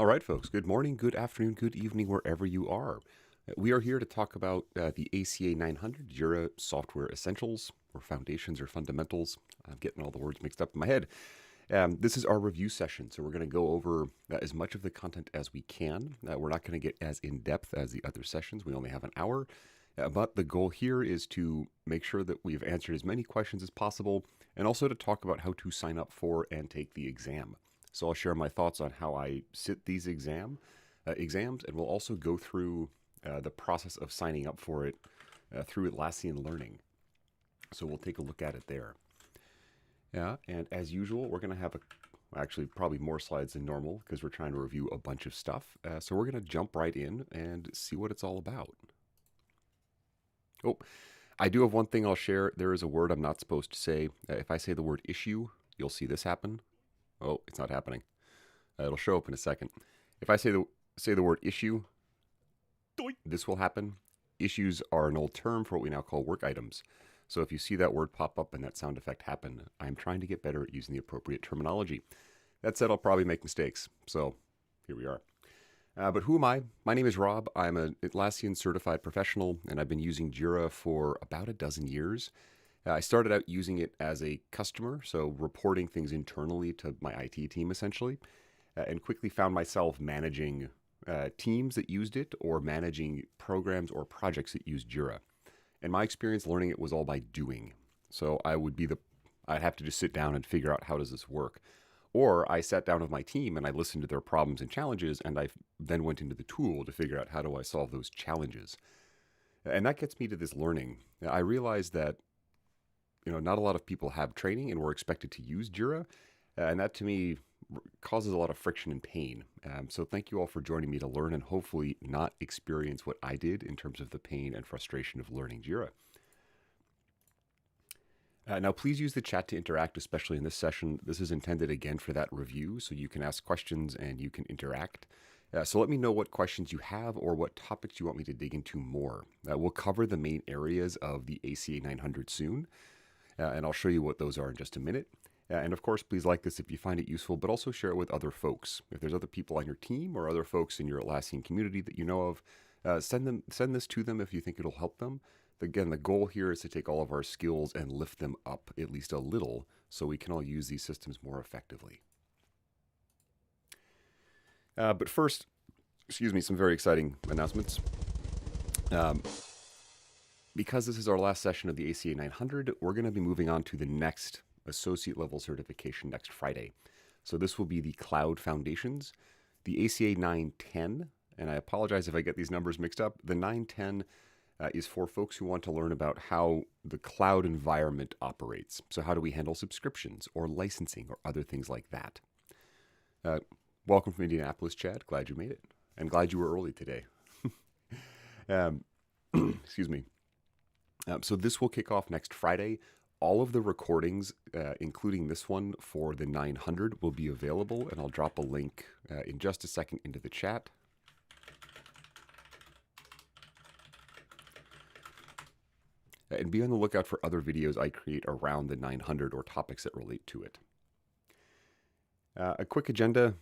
All right, folks. Good morning, good afternoon, good evening, wherever you are. We are here to talk about the ACA 900 Jira Software Essentials, or Foundations or Fundamentals. I'm getting all the words mixed up in my head. This is our review session, so we're going to go over as much of the content as we can. We're not going to get as in-depth as the other sessions. We only have an hour. But the goal here is to make sure that we've answered as many questions as possible, and also to talk about how to sign up for and take the exam. So I'll share my thoughts on how I sit these exams, and we'll also go through the process of signing up for it through Atlassian Learning. So we'll take a look at it there. Yeah, and as usual, we're going to have actually probably more slides than normal because we're trying to review a bunch of stuff. So we're going to jump right in and see what it's all about. Oh, I do have one thing I'll share. There is a word I'm not supposed to say. If I say the word issue, you'll see this happen. Oh, it's not happening. It'll show up in a second. If I say the word issue, this will happen. Issues are an old term for what we now call work items. So if you see that word pop up and that sound effect happen, I'm trying to get better at using the appropriate terminology. That said, I'll probably make mistakes. So here we are. But who am I? My name is Rob. I'm an Atlassian certified professional, and I've been using Jira for about a dozen years. I started out using it as a customer, so reporting things internally to my IT team essentially, and quickly found myself managing teams that used it or managing programs or projects that used Jira. And my experience learning it was all by doing. So I'd have to just sit down and figure out how does this work. Or I sat down with my team and I listened to their problems and challenges, and I then went into the tool to figure out how do I solve those challenges. And that gets me to this learning. I realized that not a lot of people have training and we're expected to use Jira, and that to me causes a lot of friction and pain. So thank you all for joining me to learn and hopefully not experience what I did in terms of the pain and frustration of learning Jira. Now, please use the chat to interact, especially in this session. This is intended again for that review, so you can ask questions and you can interact. So let me know what questions you have or what topics you want me to dig into more. We'll cover the main areas of the ACA 900 soon, and I'll show you what those are in just a minute. And of course, please like this if you find it useful, but also share it with other folks. If there's other people on your team or other folks in your Atlassian community that you know of, send this to them if you think it'll help them. Again, the goal here is to take all of our skills and lift them up at least a little so we can all use these systems more effectively. But first, some very exciting announcements. Because this is our last session of the ACA 900, we're going to be moving on to the next associate level certification next Friday. So this will be the Cloud Foundations, the ACA 910, and I apologize if I get these numbers mixed up. The 910 is for folks who want to learn about how the cloud environment operates. So how do we handle subscriptions or licensing or other things like that? Welcome from Indianapolis, Chad. Glad you made it. And glad you were early today. Excuse me. So this will kick off next Friday. All of the recordings, including this one for the 900, will be available, and I'll drop a link in just a second into the chat. And be on the lookout for other videos I create around the 900 or topics that relate to it. A quick agenda,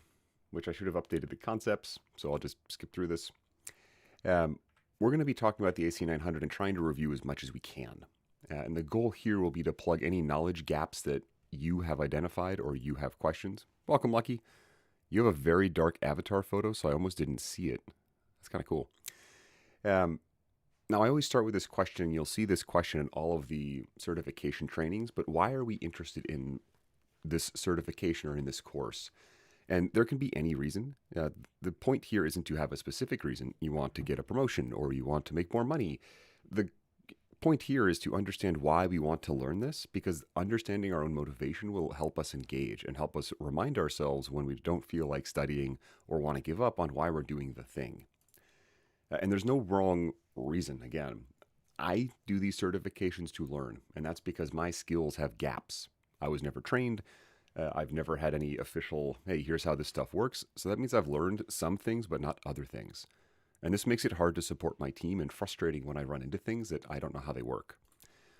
which I should have updated the concepts, so I'll just skip through this. We're going to be talking about the ACA 900 and trying to review as much as we can. And the goal here will be to plug any knowledge gaps that you have identified or you have questions. Welcome, Lucky. You have a very dark avatar photo, so I almost didn't see it. That's kind of cool. Now, I always start with this question. You'll see this question in all of the certification trainings, but why are we interested in this certification or in this course? And there can be any reason. The point here isn't to have a specific reason. You want to get a promotion or you want to make more money. The point here is to understand why we want to learn this, because understanding our own motivation will help us engage and help us remind ourselves when we don't feel like studying or want to give up on why we're doing the thing. And there's no wrong reason. Again, I do these certifications to learn, and that's because my skills have gaps. I was never trained. I've never had any official, hey, here's how this stuff works. So that means I've learned some things, but not other things. And this makes it hard to support my team and frustrating when I run into things that I don't know how they work.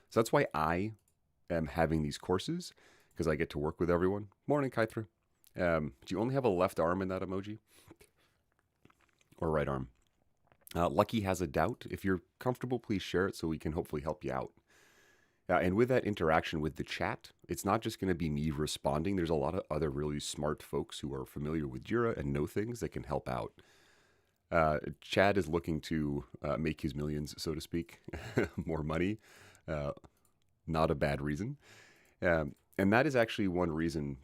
So that's why I am having these courses, because I get to work with everyone. Morning, Kaithra. Do you only have a left arm in that emoji? or right arm. Lucky has a doubt. If you're comfortable, please share it so we can hopefully help you out. And with that interaction with the chat, it's not just going to be me responding. There's a lot of other really smart folks who are familiar with Jira and know things that can help out. Chad is looking to make his millions, so to speak, more money. Not a bad reason. And that is actually one reason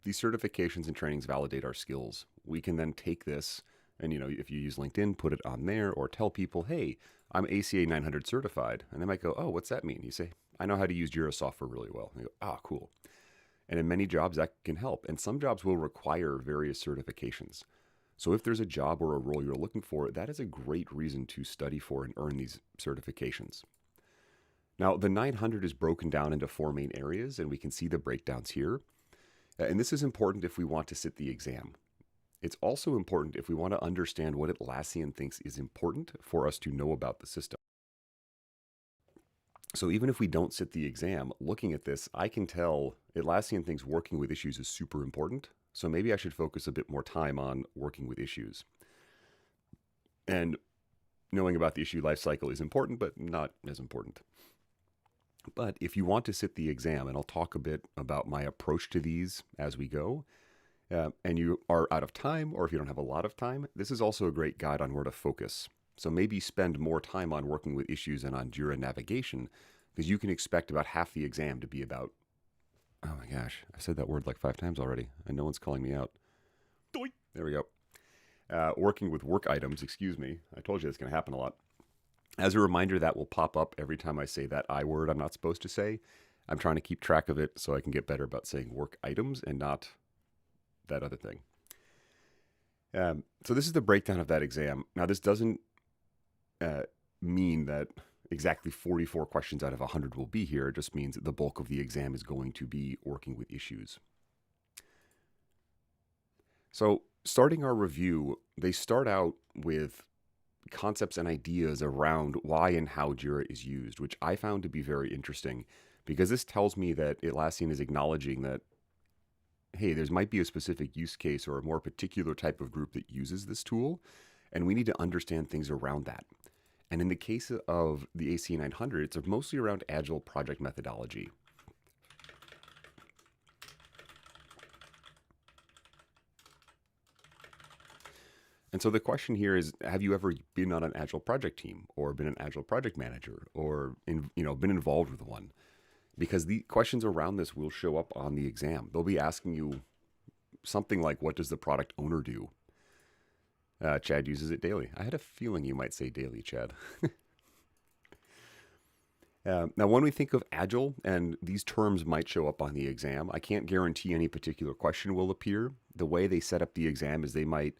these certifications and trainings validate our skills. We can then take this and, if you use LinkedIn, put it on there or tell people, hey, I'm ACA-900 certified. And they might go, oh, what's that mean? You say, I know how to use Jira software really well. And they go, ah, cool. And in many jobs, that can help. And some jobs will require various certifications. So if there's a job or a role you're looking for, that is a great reason to study for and earn these certifications. Now, the 900 is broken down into 4 main areas, and we can see the breakdowns here. And this is important if we want to sit the exam. It's also important if we want to understand what Atlassian thinks is important for us to know about the system. So even if we don't sit the exam, looking at this, I can tell Atlassian thinks working with issues is super important. So maybe I should focus a bit more time on working with issues. And knowing about the issue lifecycle is important, but not as important. But if you want to sit the exam, and I'll talk a bit about my approach to these as we go, and you are out of time, or if you don't have a lot of time, this is also a great guide on where to focus. So maybe spend more time on working with issues and on Jira navigation, because you can expect about half the exam to be about, oh my gosh, I said that word like 5 times already, and no one's calling me out. There we go. Working with work items, excuse me. I told you that's going to happen a lot. As a reminder, that will pop up every time I say that I word I'm not supposed to say. I'm trying to keep track of it so I can get better about saying work items and not that other thing. So this is the breakdown of that exam. Now, this doesn't mean that exactly 44 questions out of 100 will be here. It just means that the bulk of the exam is going to be working with issues. So starting our review, they start out with concepts and ideas around why and how Jira is used, which I found to be very interesting because this tells me that Atlassian is acknowledging that, hey, there might be a specific use case or a more particular type of group that uses this tool, and we need to understand things around that. And in the case of the ACA-900, it's mostly around Agile project methodology. And so the question here is, have you ever been on an Agile project team or been an Agile project manager or been involved with one? Because the questions around this will show up on the exam. They'll be asking you something like, what does the product owner do? Chad uses it daily. I had a feeling you might say daily, Chad. Now, when we think of Agile, and these terms might show up on the exam, I can't guarantee any particular question will appear. The way they set up the exam is they might,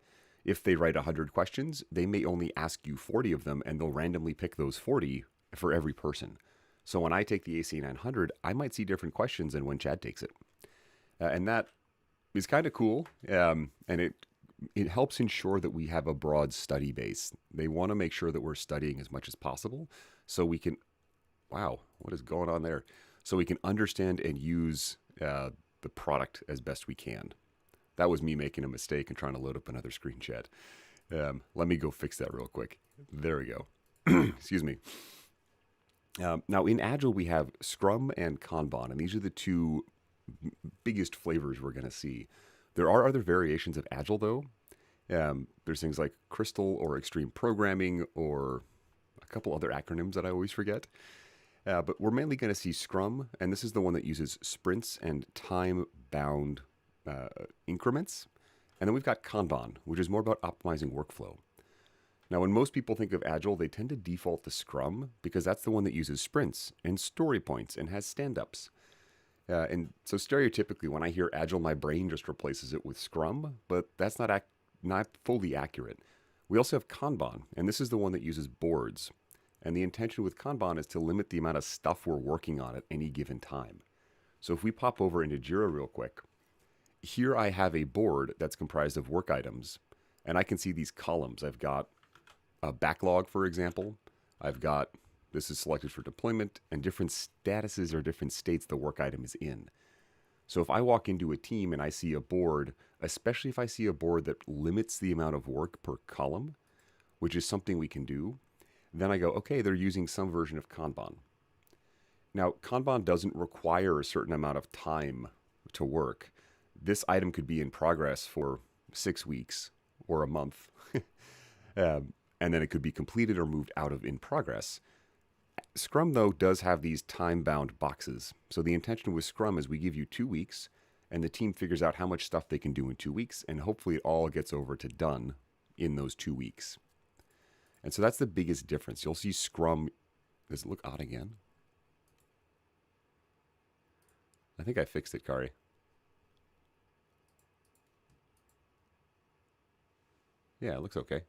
if they write 100 questions, they may only ask you 40 of them, and they'll randomly pick those 40 for every person. So when I take the ACA-900, I might see different questions than when Chad takes it. And that is kind of cool, and it helps ensure that we have a broad study base. They want to make sure that we're studying as much as possible so we can, wow, what is going on there? So we can understand and use the product as best we can. That was me making a mistake and trying to load up another screen, Chat. Let me go fix that real quick. There we go. Excuse me. Now, in Agile, we have Scrum and Kanban, and these are the two biggest flavors we're going to see. There are other variations of Agile, though. There's things like Crystal or Extreme Programming or a couple other acronyms that I always forget. But we're mainly going to see Scrum, and this is the one that uses sprints and time-bound increments. And then we've got Kanban, which is more about optimizing workflow. Now, when most people think of Agile, they tend to default to Scrum because that's the one that uses sprints and story points and has stand-ups. And so stereotypically, when I hear Agile, my brain just replaces it with Scrum, but that's not fully accurate. We also have Kanban, and this is the one that uses boards. And the intention with Kanban is to limit the amount of stuff we're working on at any given time. So if we pop over into Jira real quick, here I have a board that's comprised of work items, and I can see these columns. I've got a backlog, for example. I've got, this is selected for deployment, and different statuses or different states the work item is in. So if I walk into a team and I see a board, especially if I see a board that limits the amount of work per column, which is something we can do, then I go, okay, they're using some version of Kanban. Now, Kanban doesn't require a certain amount of time to work. This item could be in progress for 6 weeks or a month, and then it could be completed or moved out of in progress. Scrum, though, does have these time-bound boxes. So the intention with Scrum is we give you 2 weeks, and the team figures out how much stuff they can do in 2 weeks, and hopefully it all gets over to done in those 2 weeks. And so that's the biggest difference. You'll see Scrum. Does it look odd again? I think I fixed it, Kari. Yeah, it looks okay.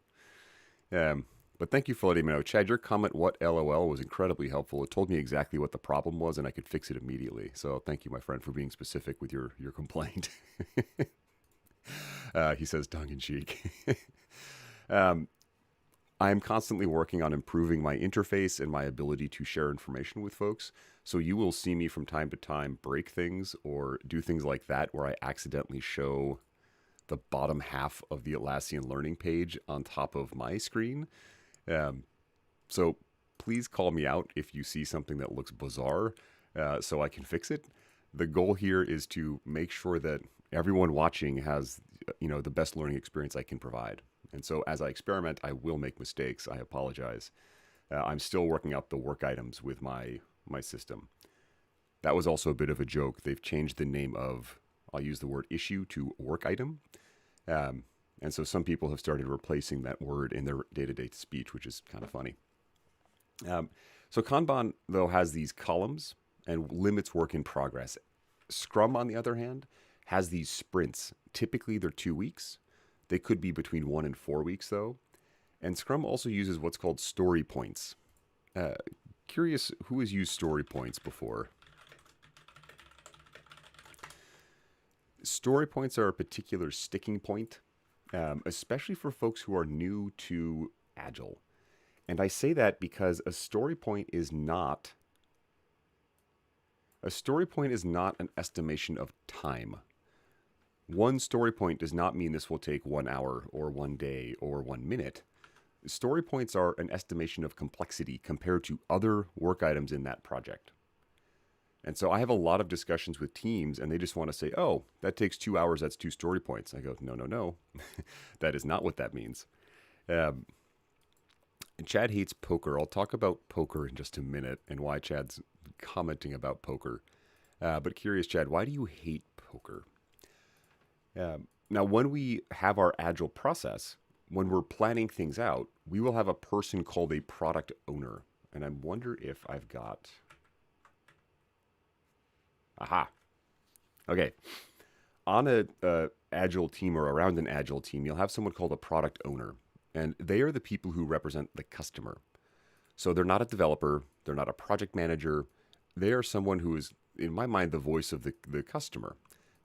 But thank you for letting me know. Chad, your comment, what LOL, was incredibly helpful. It told me exactly what the problem was, and I could fix it immediately. So thank you, my friend, for being specific with your complaint. He says tongue-in-cheek. I'm constantly working on improving my interface and my ability to share information with folks. So you will see me from time to time break things or do things like that where I accidentally show the bottom half of the Atlassian learning page on top of my screen. So please call me out if you see something that looks bizarre so I can fix it. The goal here is to make sure that everyone watching has, the best learning experience I can provide. And so as I experiment, I will make mistakes. I apologize. I'm still working out the work items with my system. That was also a bit of a joke. They've changed the name of, I'll use the word issue to work item. And so some people have started replacing that word in their day-to-day speech, which is kind of funny. So Kanban, though, has these columns and limits work in progress. Scrum, on the other hand, has these sprints. Typically, they're 2 weeks. They could be between 1 and 4 weeks, though. And Scrum also uses what's called story points. Curious who has used story points before? Story points are a particular sticking point, especially for folks who are new to Agile. And I say that because a story point is not an estimation of time. One story point does not mean this will take 1 hour or 1 day or 1 minute. Story points are an estimation of complexity compared to other work items in that project. And so I have a lot of discussions with teams and they just want to say, oh, that takes 2 hours, that's 2 story points. I go, no. That is not what that means. And Chad hates poker. I'll talk about poker in just a minute and why Chad's commenting about poker. But curious, Chad, why do you hate poker? Now, when we have our Agile process, when we're planning things out, we will have a person called a product owner. And I wonder if I've got... Aha. Okay. On a Agile team or around an Agile team, you'll have someone called a product owner. And they are the people who represent the customer. So they're not a developer. They're not a project manager. They are someone who is, in my mind, the voice of the customer.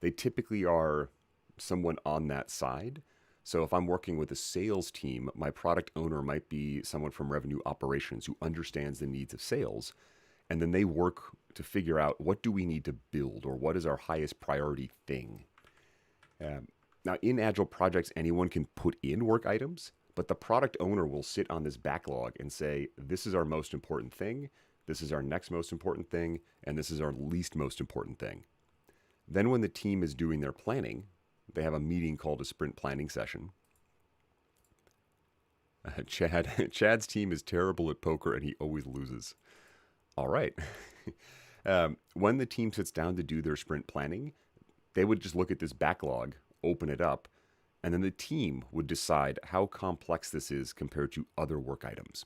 They typically are someone on that side. So if I'm working with a sales team, my product owner might be someone from revenue operations who understands the needs of sales. And then they work to figure out what do we need to build or what is our highest priority thing. Now, in Agile projects, anyone can put in work items, but the product owner will sit on this backlog and say, this is our most important thing, this is our next most important thing, and this is our least most important thing. Then when the team is doing their planning, they have a meeting called a sprint planning session. Chad's team is terrible at poker and he always loses. All right. When the team sits down to do their sprint planning, they would just look at this backlog, open it up, and then the team would decide how complex this is compared to other work items.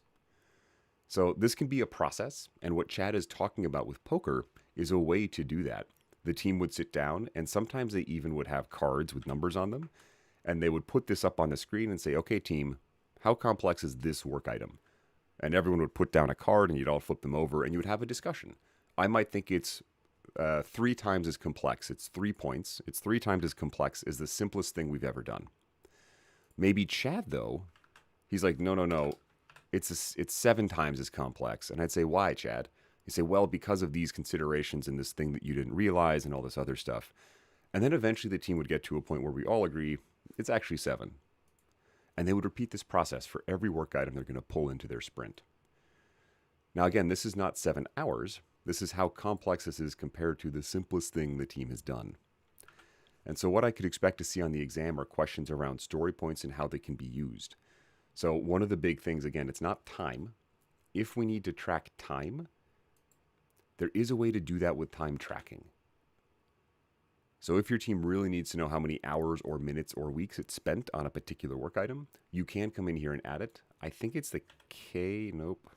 So this can be a process, and what Chad is talking about with poker is a way to do that. The team would sit down, and sometimes they even would have cards with numbers on them, and they would put this up on the screen and say, okay, team, how complex is this work item? And everyone would put down a card, and you'd all flip them over, and you would have a discussion. I might think it's 3 times as complex. It's 3 points. It's 3 times as complex as the simplest thing we've ever done. Maybe Chad, though, he's like, no. It's 7 times as complex. And I'd say, why, Chad? He'd say, well, because of these considerations and this thing that you didn't realize and all this other stuff. And then eventually the team would get to a point where we all agree it's actually 7. And they would repeat this process for every work item they're going to pull into their sprint. Now, again, this is not 7 hours. This is how complex this is compared to the simplest thing the team has done. And so what I could expect to see on the exam are questions around story points and how they can be used. So one of the big things, again, it's not time. If we need to track time, there is a way to do that with time tracking. So if your team really needs to know how many hours or minutes or weeks it's spent on a particular work item, you can come in here and add it. I think it's the K, nope.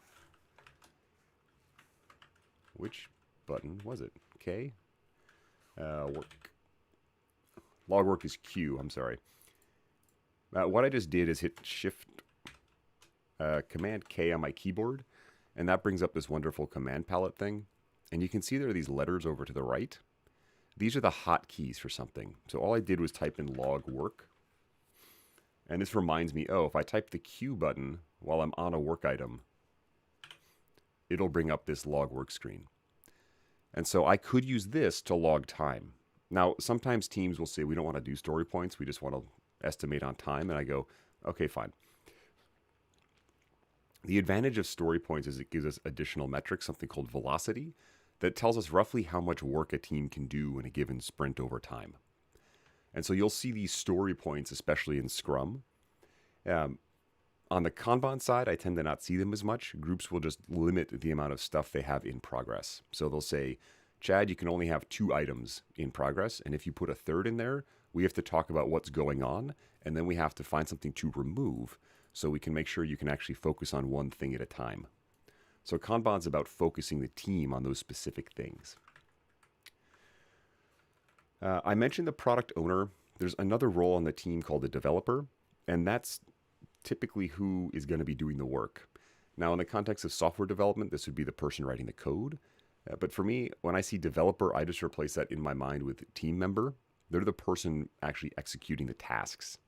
Which button was it? K? Work. Log work is Q, I'm sorry. What I just did is hit Shift, Command K on my keyboard, and that brings up this wonderful command palette thing. And you can see there are these letters over to the right. These are the hotkeys for something. So all I did was type in log work. And this reminds me, oh, if I type the Q button while I'm on a work item, it'll bring up this log work screen. And so I could use this to log time. Now, sometimes teams will say, we don't want to do story points. We just want to estimate on time. And I go, okay, fine. The advantage of story points is it gives us additional metrics, something called velocity, that tells us roughly how much work a team can do in a given sprint over time. And so you'll see these story points, especially in Scrum. On the Kanban side, I tend to not see them as much. Groups will just limit the amount of stuff they have in progress. So they'll say, Chad, you can only have 2 items in progress. And if you put a third in there, we have to talk about what's going on. And then we have to find something to remove so we can make sure you can actually focus on one thing at a time. So Kanban's about focusing the team on those specific things. I mentioned the product owner. There's another role on the team called the developer, and that's typically who is going to be doing the work. Now, in the context of software development, this would be the person writing the code. But for me, when I see developer, I just replace that in my mind with team member. They're the person actually executing the tasks.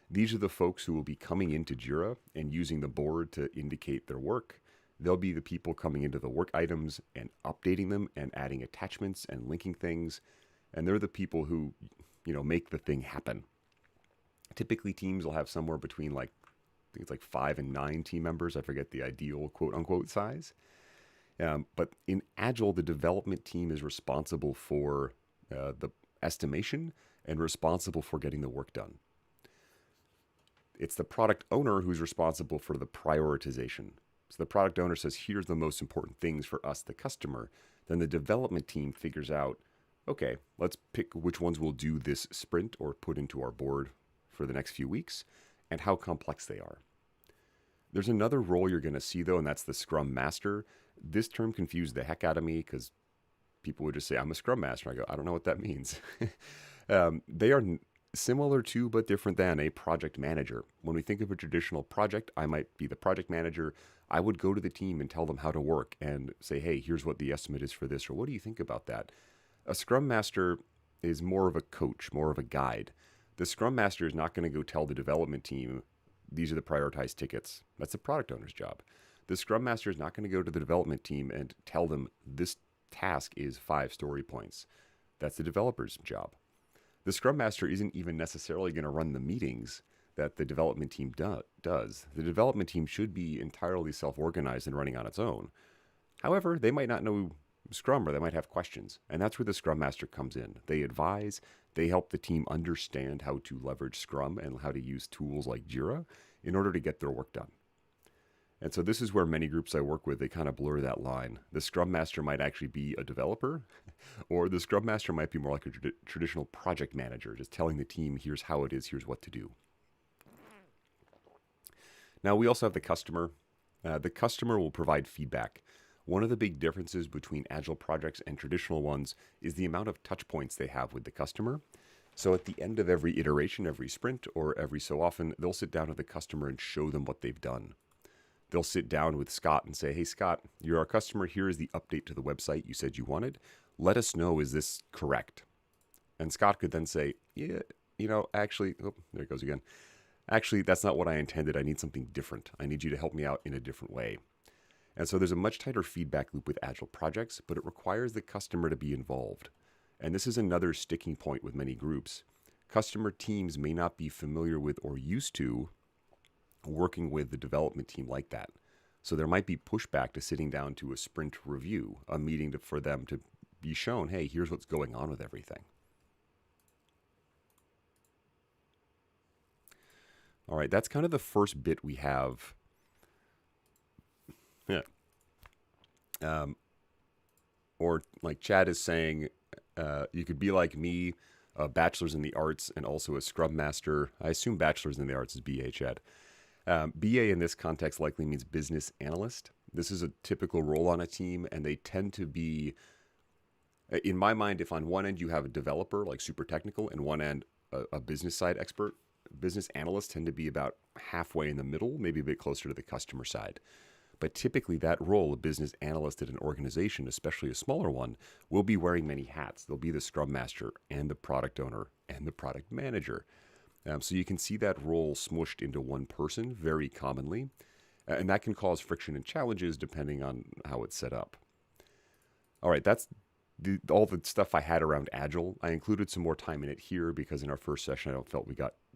These are the folks who will be coming into Jira and using the board to indicate their work. They'll be the people coming into the work items and updating them and adding attachments and linking things. And they're the people who, make the thing happen. Typically, teams will have somewhere between I think it's 5 and 9 team members. I forget the ideal quote unquote size. But in Agile, the development team is responsible for the estimation and responsible for getting the work done. It's the product owner who's responsible for the prioritization. So the product owner says, here's the most important things for us, the customer. Then the development team figures out, okay, let's pick which ones we'll do this sprint or put into our board for the next few weeks and how complex they are. There's another role you're going to see, though, and that's the Scrum Master. This term confused the heck out of me because people would just say, I'm a Scrum Master. I go, I don't know what that means. They are similar to, but different than a project manager. When we think of a traditional project, I might be the project manager. I would go to the team and tell them how to work and say, hey, here's what the estimate is for this, or what do you think about that? A Scrum Master is more of a coach, more of a guide. The Scrum Master is not going to go tell the development team, these are the prioritized tickets. That's the product owner's job. The Scrum Master is not going to go to the development team and tell them this task is 5 story points. That's the developer's job. The Scrum Master isn't even necessarily going to run the meetings that the development team does. The development team should be entirely self-organized and running on its own. However, they might not know Scrum or they might have questions. And that's where the Scrum Master comes in. They advise, they help the team understand how to leverage Scrum and how to use tools like Jira in order to get their work done. And so this is where many groups I work with, they kind of blur that line. The Scrum Master might actually be a developer, or the Scrum Master might be more like a traditional project manager, just telling the team, here's how it is, here's what to do. Now, we also have the customer. The customer will provide feedback. One of the big differences between Agile projects and traditional ones is the amount of touch points they have with the customer. So at the end of every iteration, every sprint, or every so often, they'll sit down with the customer and show them what they've done. They'll sit down with Scott and say, hey, Scott, you're our customer. Here is the update to the website you said you wanted. Let us know, is this correct? And Scott could then say, yeah, actually, oh, there it goes again. Actually, that's not what I intended. I need something different. I need you to help me out in a different way. And so there's a much tighter feedback loop with Agile projects, but it requires the customer to be involved. And this is another sticking point with many groups. Customer teams may not be familiar with or used to working with the development team like that. So there might be pushback to sitting down to a sprint review, a meeting for them to be shown, hey, here's what's going on with everything. All right, that's kind of the first bit we have. Yeah. Or like Chad is saying, you could be like me, a bachelor's in the arts and also a Scrum master. I assume bachelor's in the arts is BA, Chad. BA in this context likely means business analyst. This is a typical role on a team, and they tend to be, in my mind, if on one end you have a developer, like super technical, and one end a business side expert, business analysts tend to be about halfway in the middle, maybe a bit closer to the customer side. But typically that role, a business analyst at an organization, especially a smaller one, will be wearing many hats. They'll be the Scrum Master and the product owner and the product manager. So you can see that role smooshed into one person very commonly. And that can cause friction and challenges depending on how it's set up. All right, that's all the stuff I had around Agile. I included some more time in it here because in our first session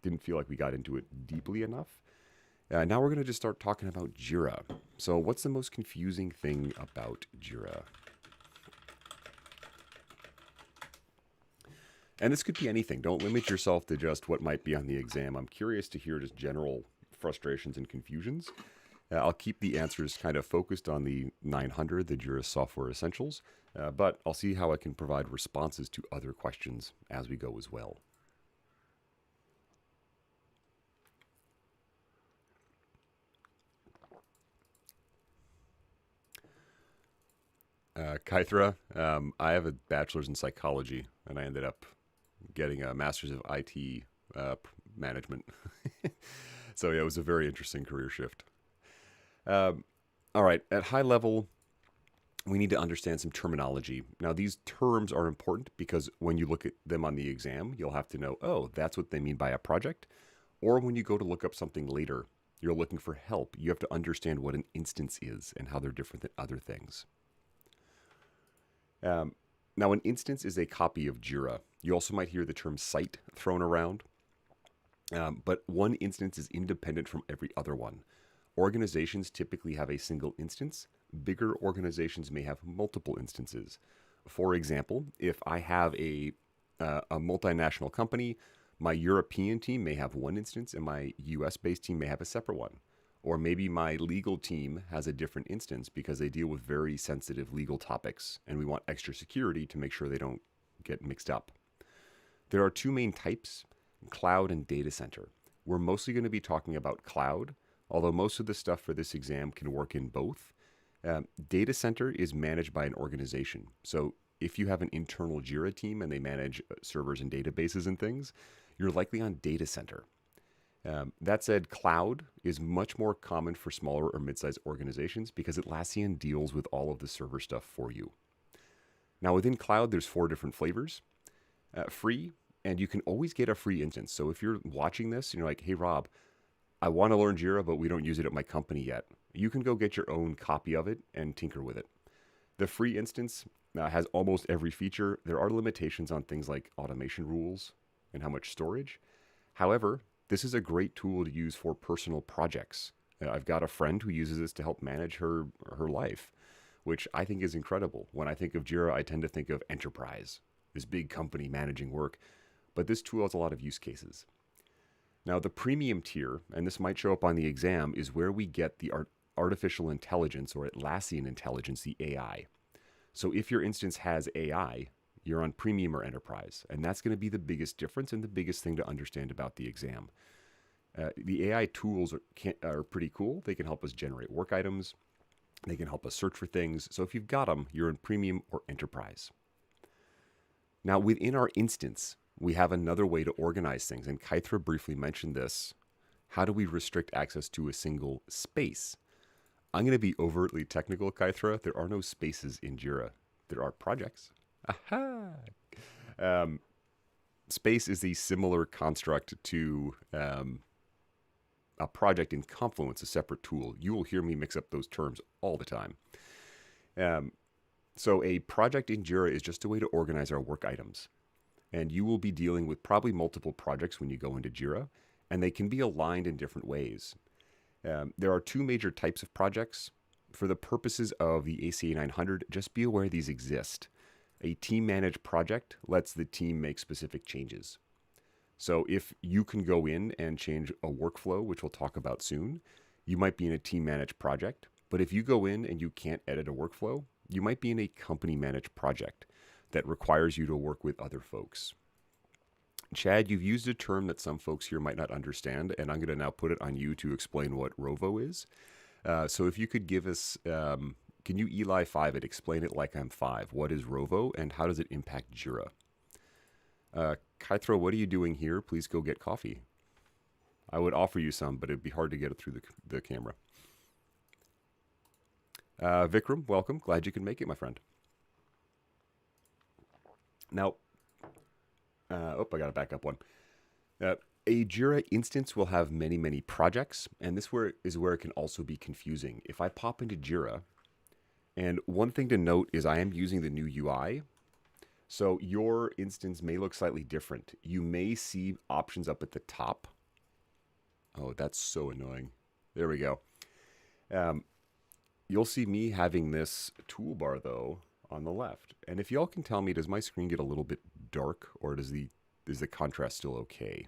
didn't feel like we got into it deeply enough. Now we're going to just start talking about Jira. So what's the most confusing thing about Jira? And this could be anything. Don't limit yourself to just what might be on the exam. I'm curious to hear just general frustrations and confusions. I'll keep the answers kind of focused on the 900, the Jira Software Essentials, but I'll see how I can provide responses to other questions as we go as well. Kythra, I have a bachelor's in psychology, and I ended up getting a master's of IT management. So yeah, it was a very interesting career shift. All right, at high level, we need to understand some terminology. Now, these terms are important because when you look at them on the exam, you'll have to know, oh, that's what they mean by a project. Or when you go to look up something later, you're looking for help. You have to understand what an instance is and how they're different than other things. Now, an instance is a copy of Jira. You also might hear the term site thrown around, but one instance is independent from every other one. Organizations typically have a single instance. Bigger organizations may have multiple instances. For example, if I have a multinational company, my European team may have one instance and my US-based team may have a separate one. Or maybe my legal team has a different instance because they deal with very sensitive legal topics and we want extra security to make sure they don't get mixed up. There are two main types, cloud and data center. We're mostly going to be talking about cloud, although most of the stuff for this exam can work in both. Data center is managed by an organization. So if you have an internal Jira team and they manage servers and databases and things, you're likely on data center. That said, cloud is much more common for smaller or mid-sized organizations because Atlassian deals with all of the server stuff for you. Now, within cloud, there's 4 different flavors. Free, and you can always get a free instance. So if you're watching this and you're like, hey, Rob, I want to learn Jira, but we don't use it at my company yet. You can go get your own copy of it and tinker with it. The free instance has almost every feature. There are limitations on things like automation rules and how much storage. However, this is a great tool to use for personal projects. I've got a friend who uses this to help manage her life, which I think is incredible. When I think of Jira, I tend to think of enterprise, this big company managing work, but this tool has a lot of use cases. Now, the premium tier, and this might show up on the exam, is where we get the artificial intelligence or Atlassian intelligence, the AI. So if your instance has AI, you're on premium or enterprise, and that's going to be the biggest difference and the biggest thing to understand about the exam. The AI tools are pretty cool. They can help us generate work items. They can help us search for things. So if you've got them, you're in premium or enterprise. Now, within our instance, we have another way to organize things, and Kythra briefly mentioned this. How do we restrict access to a single space? I'm going to be overtly technical, Kythra. There are no spaces in Jira. There are projects. Aha! Space is a similar construct to a project in Confluence, a separate tool. You will hear me mix up those terms all the time. So a project in Jira is just a way to organize our work items. And you will be dealing with probably multiple projects when you go into Jira, and they can be aligned in different ways. There are two major types of projects. For the purposes of the ACA-900, just be aware these exist. A team-managed project lets the team make specific changes. So if you can go in and change a workflow, which we'll talk about soon, you might be in a team-managed project. But if you go in and you can't edit a workflow, you might be in a company-managed project that requires you to work with other folks. Chad, you've used a term that some folks here might not understand, and I'm going to now put it on you to explain what Rovo is. So if you could give us, can you Eli 5 it, explain it like I'm 5? What is Rovo and how does it impact Jira? Kaithro, what are you doing here? Please go get coffee. I would offer you some, but it'd be hard to get it through the camera. Vikram, welcome. Glad you can make it, my friend. Now, I got to back up one. A Jira instance will have many, many projects, and this is where it can also be confusing. If I pop into Jira, and one thing to note is I am using the new UI, so your instance may look slightly different. You may see options up at the top. Oh, that's so annoying. There we go. You'll see me having this toolbar, though, on the left. And if y'all can tell me, does my screen get a little bit dark, or is the contrast still okay?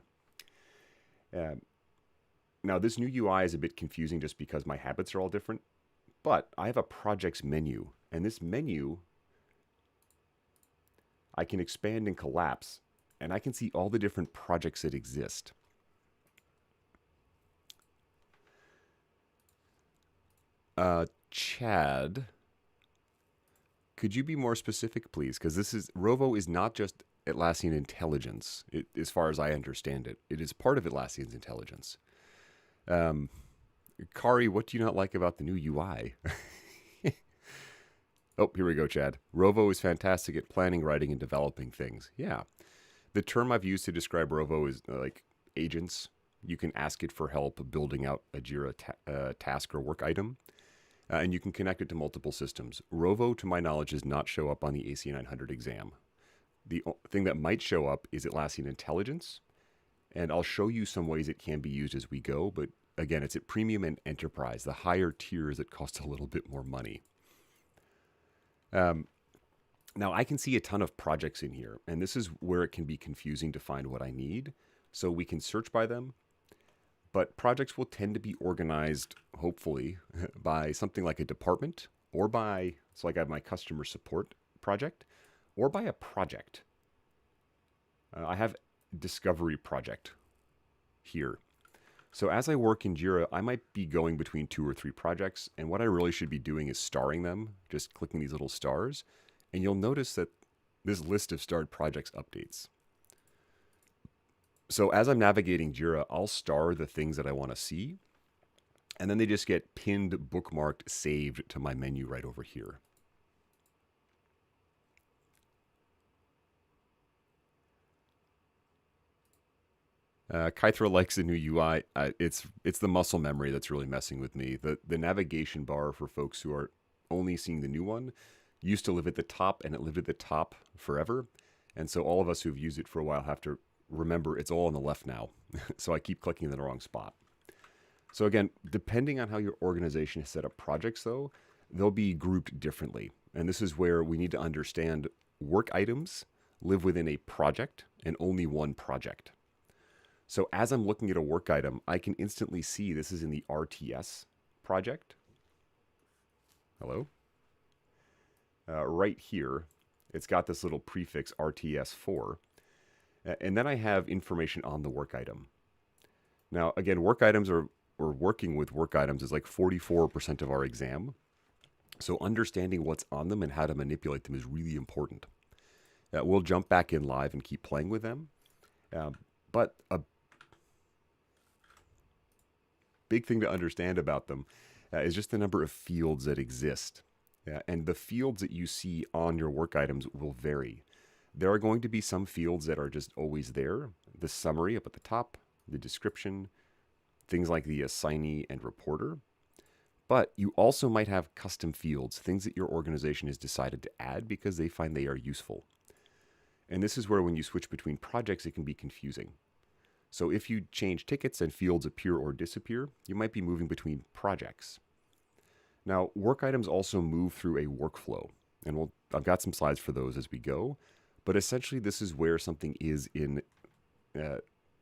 Now, this new UI is a bit confusing just because my habits are all different, but I have a projects menu, and this menu I can expand and collapse, and I can see all the different projects that exist. Chad, could you be more specific, please? Because Rovo is not just Atlassian intelligence, as far as I understand it. It is part of Atlassian's intelligence. Kari, what do you not like about the new UI? Oh, here we go, Chad. Rovo is fantastic at planning, writing, and developing things. Yeah. The term I've used to describe Rovo is like agents. You can ask it for help building out a Jira task or work item, and you can connect it to multiple systems. Rovo, to my knowledge, does not show up on the ACA-900 exam. The thing that might show up is Atlassian Intelligence, and I'll show you some ways it can be used as we go, but again, it's at Premium and Enterprise, the higher tiers that cost a little bit more money. Now, I can see a ton of projects in here, and this is where it can be confusing to find what I need. So we can search by them, but projects will tend to be organized, hopefully, by something like a department, or by, so like I have my customer support project, or by a project. I have discovery project here. So as I work in Jira, I might be going between 2 or 3 projects, and what I really should be doing is starring them, just clicking these little stars, and you'll notice that this list of starred projects updates. So as I'm navigating Jira, I'll star the things that I want to see, and then they just get pinned, bookmarked, saved to my menu right over here. Kaithra likes the new UI. It's the muscle memory that's really messing with me. The navigation bar for folks who are only seeing the new one used to live at the top, and it lived at the top forever. And so all of us who've used it for a while have to remember it's all on the left now. So I keep clicking in the wrong spot. So again, depending on how your organization has set up projects, though, they'll be grouped differently. And this is where we need to understand work items live within a project and only one project. So as I'm looking at a work item, I can instantly see this is in the RTS project. Hello? Right here, it's got this little prefix RTS4. And then I have information on the work item. Now, again, work items or working with work items is like 44% of our exam. So understanding what's on them and how to manipulate them is really important. We'll jump back in live and keep playing with them. But a big thing to understand about them is just the number of fields that exist. And the fields that you see on your work items will vary. There are going to be some fields that are just always there. The summary up at the top, the description, things like the assignee and reporter. But you also might have custom fields, things that your organization has decided to add because they find they are useful. And this is where when you switch between projects, it can be confusing. So if you change tickets and fields appear or disappear, you might be moving between projects. Now, work items also move through a workflow, and I've got some slides for those as we go, but essentially this is where something is in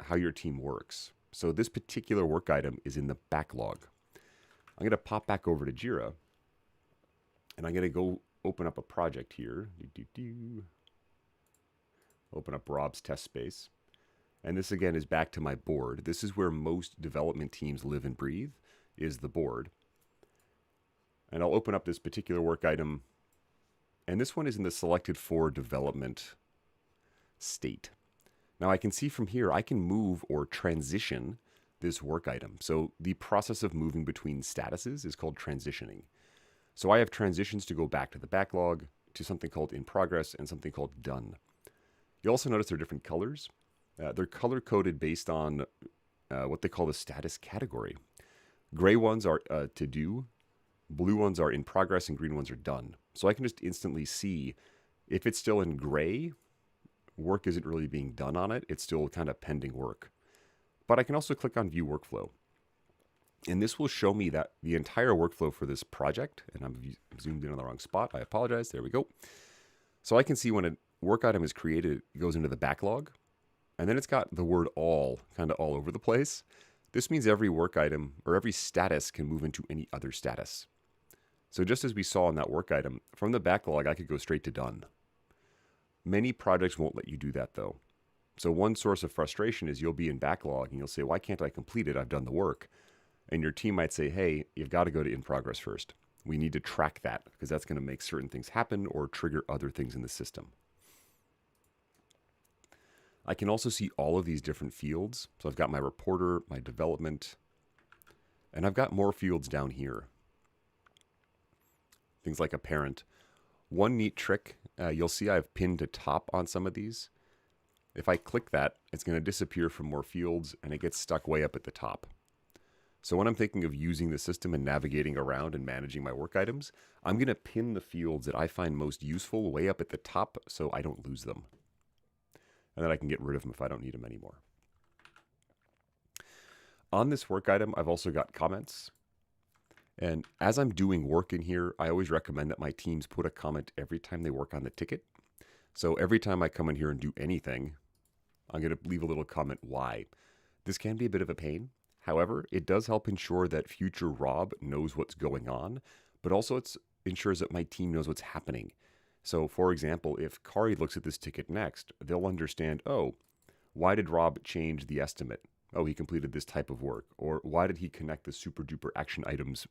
how your team works. So this particular work item is in the backlog. I'm going to pop back over to Jira, and I'm going to go open up a project here. Open up Rob's test space. And this again is back to my board. This is where most development teams live and breathe, is the board. And I'll open up this particular work item. And this one is in the selected for development state. Now I can see from here, I can move or transition this work item. So the process of moving between statuses is called transitioning. So I have transitions to go back to the backlog, to something called in progress, and something called done. You'll also notice they're different colors. They're color-coded based on what they call the status category. Gray ones are to do, blue ones are in progress, and green ones are done. So I can just instantly see if it's still in gray, work isn't really being done on it. It's still kind of pending work. But I can also click on View Workflow. And this will show me that the entire workflow for this project, and I'm zoomed in on the wrong spot. I apologize. There we go. So I can see when a work item is created, it goes into the backlog. And then it's got the word all kind of all over the place. This means every work item or every status can move into any other status. So just as we saw in that work item, from the backlog, I could go straight to done. Many projects won't let you do that though. So one source of frustration is you'll be in backlog and you'll say, why can't I complete it? I've done the work. And your team might say, hey, you've got to go to in progress first. We need to track that because that's going to make certain things happen or trigger other things in the system. I can also see all of these different fields. So I've got my reporter, my development, and I've got more fields down here. Things like a parent. One neat trick, you'll see I've pinned to top on some of these. If I click that, it's going to disappear from more fields and it gets stuck way up at the top. So when I'm thinking of using the system and navigating around and managing my work items, I'm going to pin the fields that I find most useful way up at the top so I don't lose them. And then I can get rid of them if I don't need them anymore. On this work item, I've also got comments. And as I'm doing work in here, I always recommend that my teams put a comment every time they work on the ticket. So every time I come in here and do anything, I'm going to leave a little comment why. This can be a bit of a pain. However, it does help ensure that future Rob knows what's going on, but also it ensures that my team knows what's happening. So for example, if Kari looks at this ticket next, they'll understand, oh, why did Rob change the estimate? Oh, he completed this type of work. Or why did he connect the super duper action items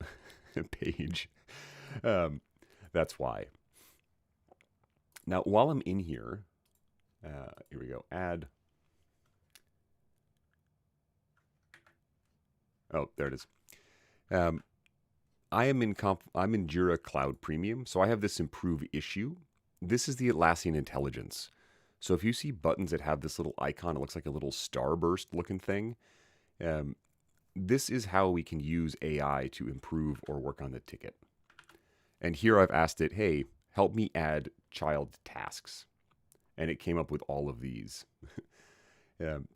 page? That's why. Now, while I'm in here, here we go, add. Oh, there it is. I'm in Jira Cloud Premium, so I have this improve issue. This is the Atlassian intelligence. So if you see buttons that have this little icon, it looks like a little starburst looking thing. This is how we can use AI to improve or work on the ticket. And here I've asked it, hey, help me add child tasks. And it came up with all of these.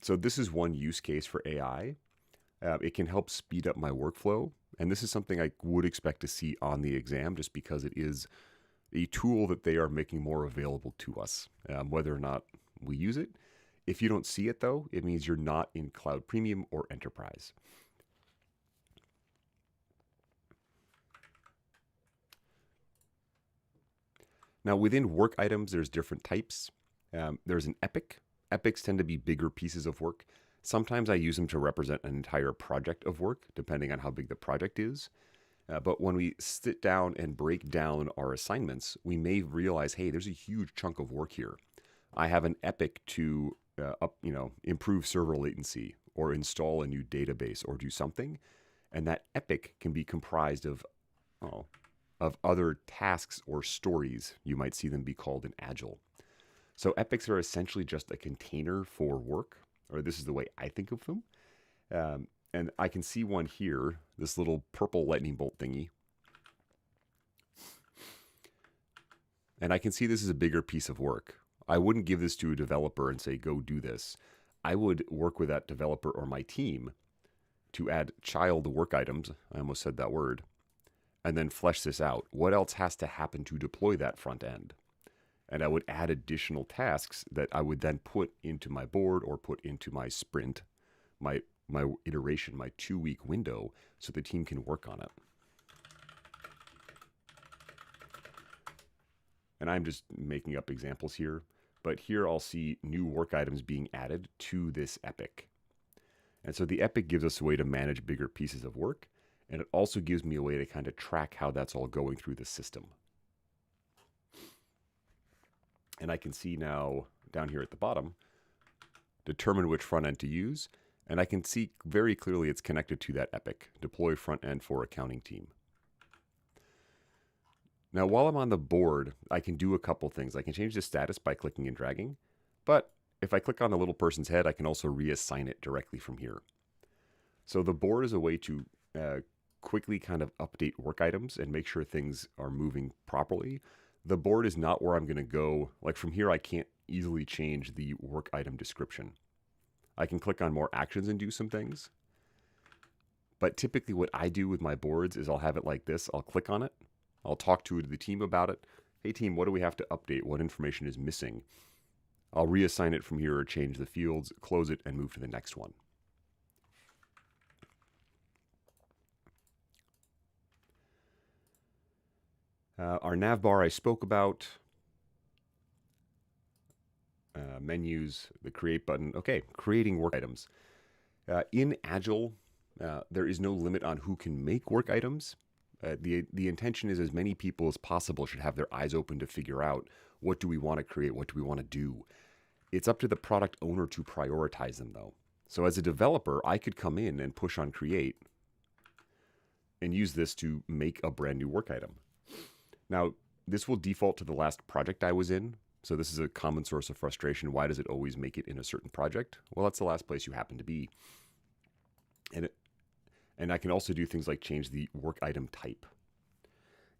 So this is one use case for AI. It can help speed up my workflow. And this is something I would expect to see on the exam just because it is a tool that they are making more available to us, whether or not we use it. If you don't see it, though, it means you're not in Cloud Premium or Enterprise. Now, within work items, there's different types. There's an epic. Epics tend to be bigger pieces of work. Sometimes I use them to represent an entire project of work, depending on how big the project is. But when we sit down and break down our assignments, we may realize, hey, there's a huge chunk of work here. I have an epic to improve server latency or install a new database or do something. And that epic can be comprised of other tasks or stories. You might see them be called in Agile. So epics are essentially just a container for work, or this is the way I think of them. And I can see one here, this little purple lightning bolt thingy. And I can see this is a bigger piece of work. I wouldn't give this to a developer and say, go do this. I would work with that developer or my team to add child work items. I almost said that word. And then flesh this out. What else has to happen to deploy that front end? And I would add additional tasks that I would then put into my board or put into my sprint, my iteration, my 2-week window, so the team can work on it. And I'm just making up examples here, but here I'll see new work items being added to this epic. And so the epic gives us a way to manage bigger pieces of work, and it also gives me a way to kind of track how that's all going through the system. And I can see now down here at the bottom, determine which front end to use, and I can see very clearly it's connected to that epic, deploy front end for accounting team. Now, while I'm on the board, I can do a couple things. I can change the status by clicking and dragging, but if I click on the little person's head, I can also reassign it directly from here. So the board is a way to quickly kind of update work items and make sure things are moving properly. The board is not where I'm going to go. Like from here, I can't easily change the work item description. I can click on more actions and do some things. But typically what I do with my boards is I'll have it like this. I'll click on it. I'll talk to the team about it. Hey team, what do we have to update? What information is missing? I'll reassign it from here or change the fields, close it, and move to the next one. Our nav bar I spoke about. Menus, the create button. Okay, creating work items. In Agile, there is no limit on who can make work items. The intention is as many people as possible should have their eyes open to figure out what do we want to create, what do we want to do. It's up to the product owner to prioritize them though. So as a developer, I could come in and push on create and use this to make a brand new work item. Now, this will default to the last project I was in. So this is a common source of frustration. Why does it always make it in a certain project? Well, that's the last place you happen to be. And I can also do things like change the work item type.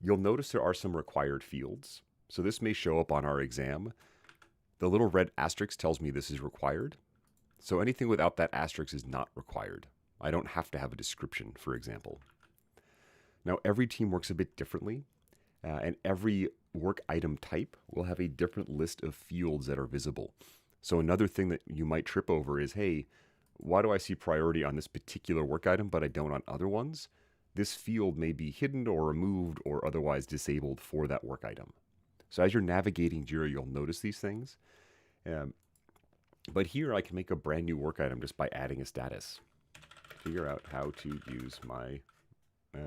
You'll notice there are some required fields. So this may show up on our exam. The little red asterisk tells me this is required. So anything without that asterisk is not required. I don't have to have a description, for example. Now, every team works a bit differently, and every work item type will have a different list of fields that are visible. So another thing that you might trip over is, hey, why do I see priority on this particular work item, but I don't on other ones? This field may be hidden or removed or otherwise disabled for that work item. So as you're navigating Jira, you'll notice these things. But here I can make a brand new work item just by adding a status. Figure out how to use my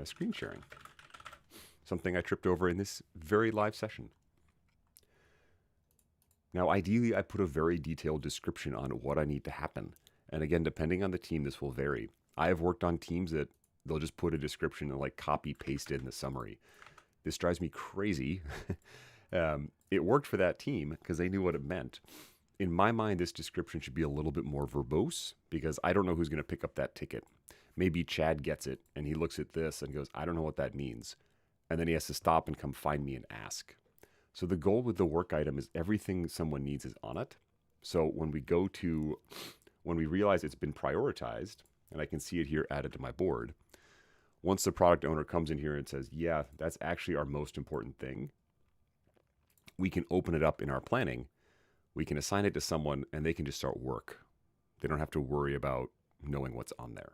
screen sharing. Something I tripped over in this very live session. Now, ideally, I put a very detailed description on what I need to happen. And again, depending on the team, this will vary. I have worked on teams that they'll just put a description and like copy paste it in the summary. This drives me crazy. It worked for that team because they knew what it meant. In my mind, this description should be a little bit more verbose because I don't know who's going to pick up that ticket. Maybe Chad gets it and he looks at this and goes, I don't know what that means. And then he has to stop and come find me and ask. So the goal with the work item is everything someone needs is on it. So when we realize it's been prioritized, and I can see it here added to my board, once the product owner comes in here and says, yeah, that's actually our most important thing, we can open it up in our planning. We can assign it to someone and they can just start work. They don't have to worry about knowing what's on there.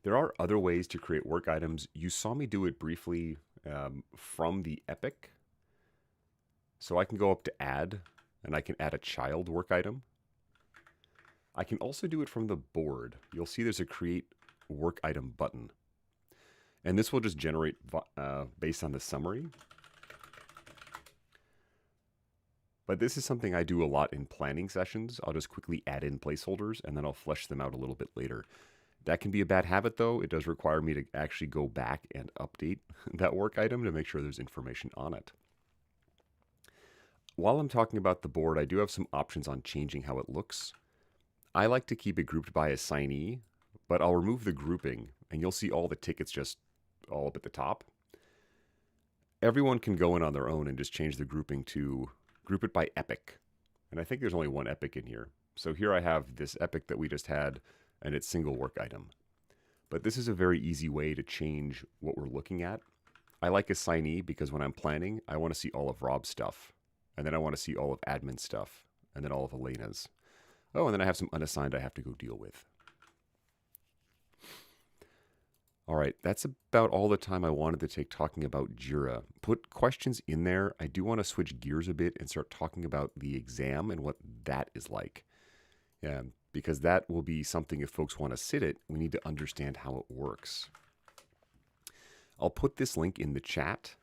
There are other ways to create work items. You saw me do it briefly from the epic. So I can go up to add, and I can add a child work item. I can also do it from the board. You'll see there's a create work item button. And this will just generate based on the summary. But this is something I do a lot in planning sessions. I'll just quickly add in placeholders, and then I'll flesh them out a little bit later. That can be a bad habit, though. It does require me to actually go back and update that work item to make sure there's information on it. While I'm talking about the board, I do have some options on changing how it looks. I like to keep it grouped by assignee, but I'll remove the grouping, and you'll see all the tickets just all up at the top. Everyone can go in on their own and just change the grouping to group it by epic. And I think there's only one epic in here. So here I have this epic that we just had, and it's single work item. But this is a very easy way to change what we're looking at. I like assignee because when I'm planning, I want to see all of Rob's stuff. And then I want to see all of admin stuff. And then all of Elena's. Oh, and then I have some unassigned I have to go deal with. All right, that's about all the time I wanted to take talking about Jira. Put questions in there. I do want to switch gears a bit and start talking about the exam and what that is like. Because that will be something if folks want to sit it, we need to understand how it works. I'll put this link in the chat.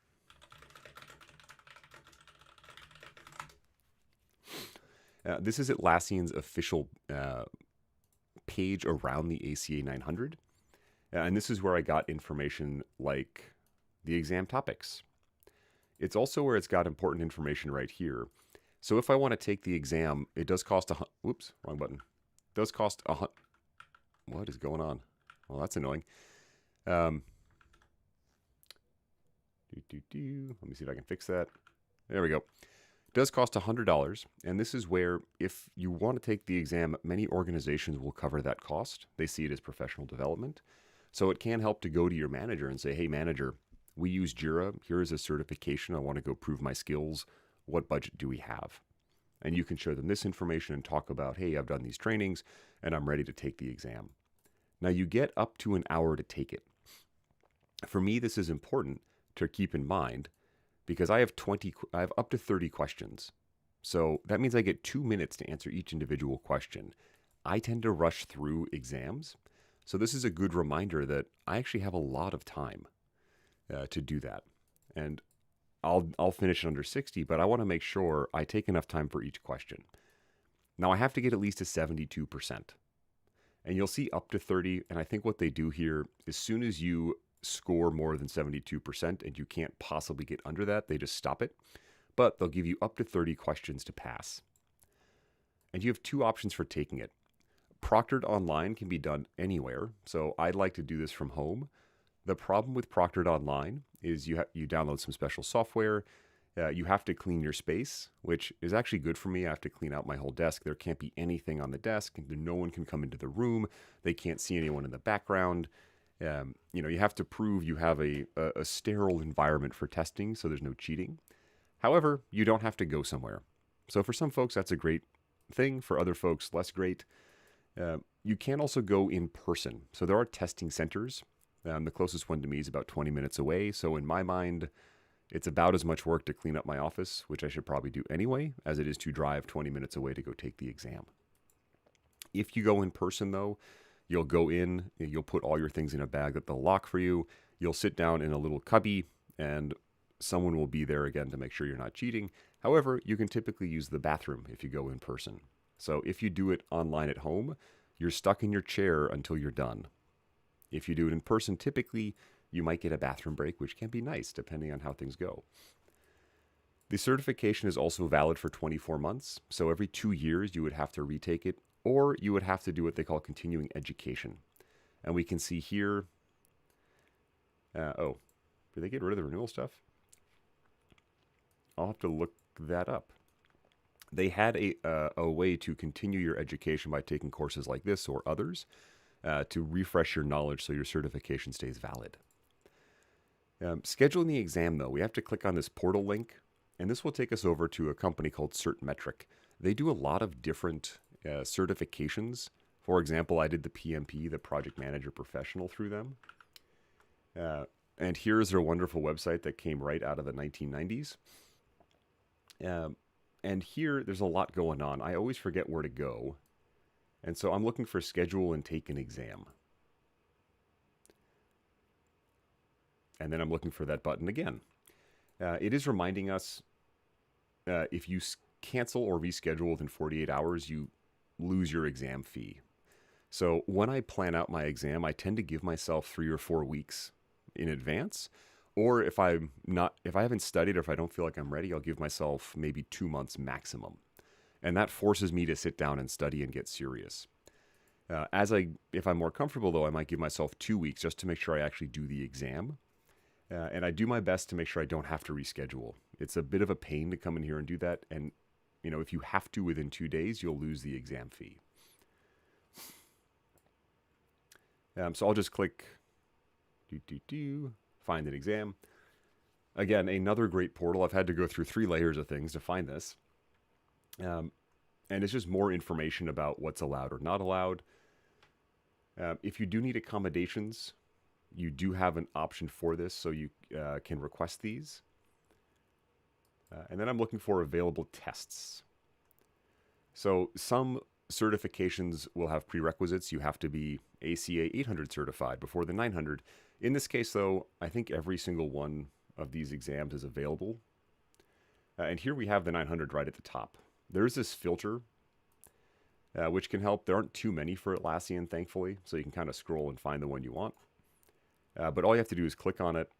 This is Atlassian's official page around the ACA-900. And this is where I got information like the exam topics. It's also where it's got important information right here. So if I want to take the exam, it does cost whoops, wrong button. It does cost what is going on? Well, that's annoying. Let me see if I can fix that. There we go. It does cost $100, and this is where if you want to take the exam, many organizations will cover that cost. They see it as professional development. So it can help to go to your manager and say, hey, manager, we use Jira. Here is a certification. I want to go prove my skills. What budget do we have? And you can show them this information and talk about, hey, I've done these trainings, and I'm ready to take the exam. Now, you get up to an hour to take it. For me, this is important to keep in mind because I have up to 30 questions. So that means I get 2 minutes to answer each individual question. I tend to rush through exams. So this is a good reminder that I actually have a lot of time to do that. And I'll finish it under 60, but I want to make sure I take enough time for each question. Now I have to get at least a 72%. And you'll see up to 30, and I think what they do here, as soon as you score more than 72% and you can't possibly get under that, they just stop it. But they'll give you up to 30 questions to pass. And you have two options for taking it. Proctored online can be done anywhere, so I'd like to do this from home. The problem with Proctored online is you download some special software, you have to clean your space, which is actually good for me. I have to clean out my whole desk. There can't be anything on the desk, no one can come into the room, they can't see anyone in the background. You have to prove you have a sterile environment for testing, so there's no cheating. However, you don't have to go somewhere. So for some folks, that's a great thing. For other folks, less great. You can also go in person. So there are testing centers. The closest one to me is about 20 minutes away. So in my mind, it's about as much work to clean up my office, which I should probably do anyway, as it is to drive 20 minutes away to go take the exam. If you go in person, though, you'll go in, you'll put all your things in a bag that they'll lock for you. You'll sit down in a little cubby, and someone will be there again to make sure you're not cheating. However, you can typically use the bathroom if you go in person. So if you do it online at home, you're stuck in your chair until you're done. If you do it in person, typically you might get a bathroom break, which can be nice depending on how things go. The certification is also valid for 24 months. So every 2 years you would have to retake it, or you would have to do what they call continuing education. And we can see here, did they get rid of the renewal stuff? I'll have to look that up. They had a way to continue your education by taking courses like this or others to refresh your knowledge so your certification stays valid. Scheduling the exam, though, we have to click on this portal link, and this will take us over to a company called CertMetric. They do a lot of different certifications. For example, I did the PMP, the Project Manager Professional, through them. And here's their wonderful website that came right out of the 1990s. And here, there's a lot going on. I always forget where to go. And so I'm looking for schedule and take an exam. And then I'm looking for that button again. It is reminding us if you cancel or reschedule within 48 hours, you lose your exam fee. So when I plan out my exam, I tend to give myself 3 or 4 weeks in advance. Or if I haven't studied or if I don't feel like I'm ready, I'll give myself maybe 2 months maximum. And that forces me to sit down and study and get serious. If I'm more comfortable, though, I might give myself 2 weeks just to make sure I actually do the exam. And I do my best to make sure I don't have to reschedule It's a bit of a pain to come in here and do that. And, if you have to within 2 days, you'll lose the exam fee. So I'll just click find an exam. Again, another great portal. I've had to go through 3 layers of things to find this. And it's just more information about what's allowed or not allowed. If you do need accommodations, you do have an option for this, so you can request these. And then I'm looking for available tests. So some certifications will have prerequisites. You have to be ACA-800 certified before the 900. In this case, though, I think every single one of these exams is available. And here we have the 900 right at the top. There's this filter, which can help. There aren't too many for Atlassian, thankfully, so you can kind of scroll and find the one you want. But all you have to do is click on it.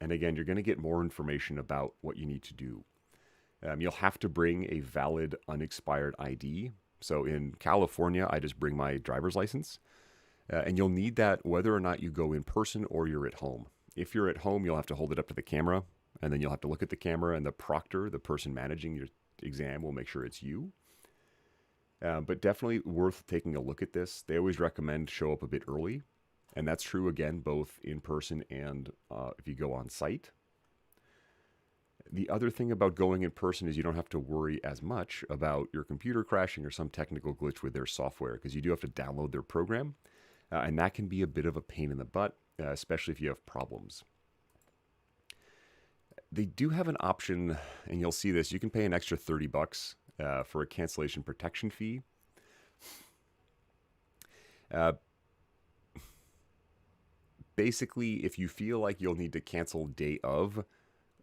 And again, you're going to get more information about what you need to do. You'll have to bring a valid, unexpired ID. So in California, I just bring my driver's license. And you'll need that whether or not you go in person or you're at home. If you're at home, you'll have to hold it up to the camera, and then you'll have to look at the camera, and the proctor, the person managing your exam, will make sure it's you. But definitely worth taking a look at this. They always recommend show up a bit early. And that's true, again, both in person and if you go on site. The other thing about going in person is you don't have to worry as much about your computer crashing or some technical glitch with their software, because you do have to download their program. And that can be a bit of a pain in the butt, especially if you have problems. They do have an option, and you'll see this. You can pay an extra $30 for a cancellation protection fee. Basically, if you feel like you'll need to cancel day of,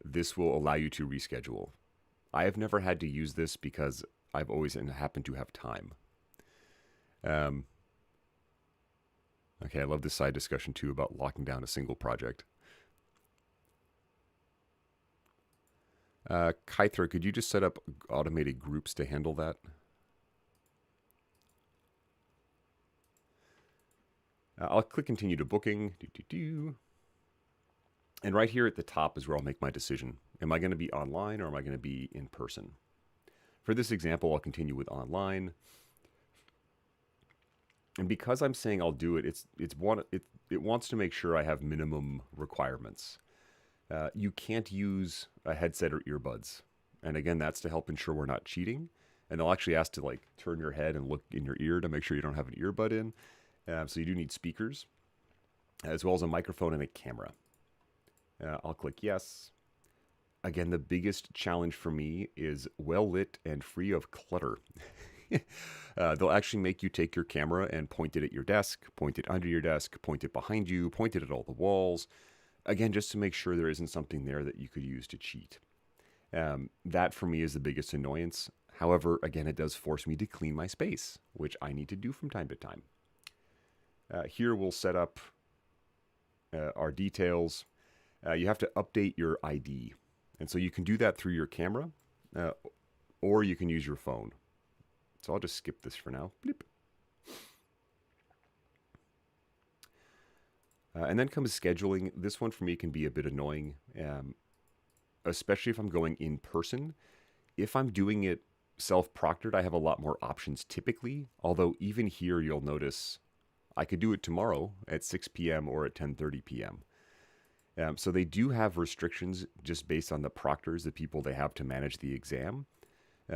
this will allow you to reschedule. I have never had to use this because I've always happened to have time. Okay, I love this side discussion too about locking down a single project. Kythra, could you just set up automated groups to handle that? I'll click continue to booking. And right here at the top is where I'll make my decision. Am I going to be online or am I going to be in person? For this example, I'll continue with online. And because I'm saying I'll do it, it wants to make sure I have minimum requirements. You can't use a headset or earbuds. And again, that's to help ensure we're not cheating. And they'll actually ask to turn your head and look in your ear to make sure you don't have an earbud in. So you do need speakers, as well as a microphone and a camera. I'll click yes. Again, the biggest challenge for me is well lit and free of clutter. They'll actually make you take your camera and point it at your desk, point it under your desk, point it behind you, point it at all the walls. Again, just to make sure there isn't something there that you could use to cheat. That for me is the biggest annoyance. However, again, it does force me to clean my space, which I need to do from time to time. Here we'll set up our details. You have to update your ID. And so you can do that through your camera, or you can use your phone. So I'll just skip this for now. Bleep. And then comes scheduling. This one for me can be a bit annoying, especially if I'm going in person. If I'm doing it self-proctored, I have a lot more options typically. Although even here, you'll notice I could do it tomorrow at 6 p.m. or at 10:30 p.m. So they do have restrictions just based on the proctors, the people they have to manage the exam.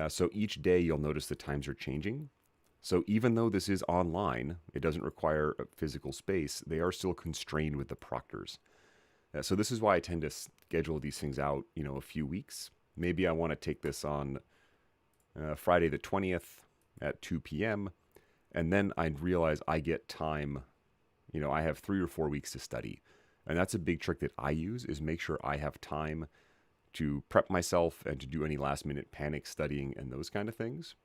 So each day you'll notice the times are changing. So even though this is online, it doesn't require a physical space, they are still constrained with the proctors. So this is why I tend to schedule these things out, a few weeks. Maybe I want to take this on Friday the 20th at 2 p.m. And then I realize I get time, I have 3 or 4 weeks to study. And that's a big trick that I use, is make sure I have time to prep myself and to do any last minute panic studying and those kind of things.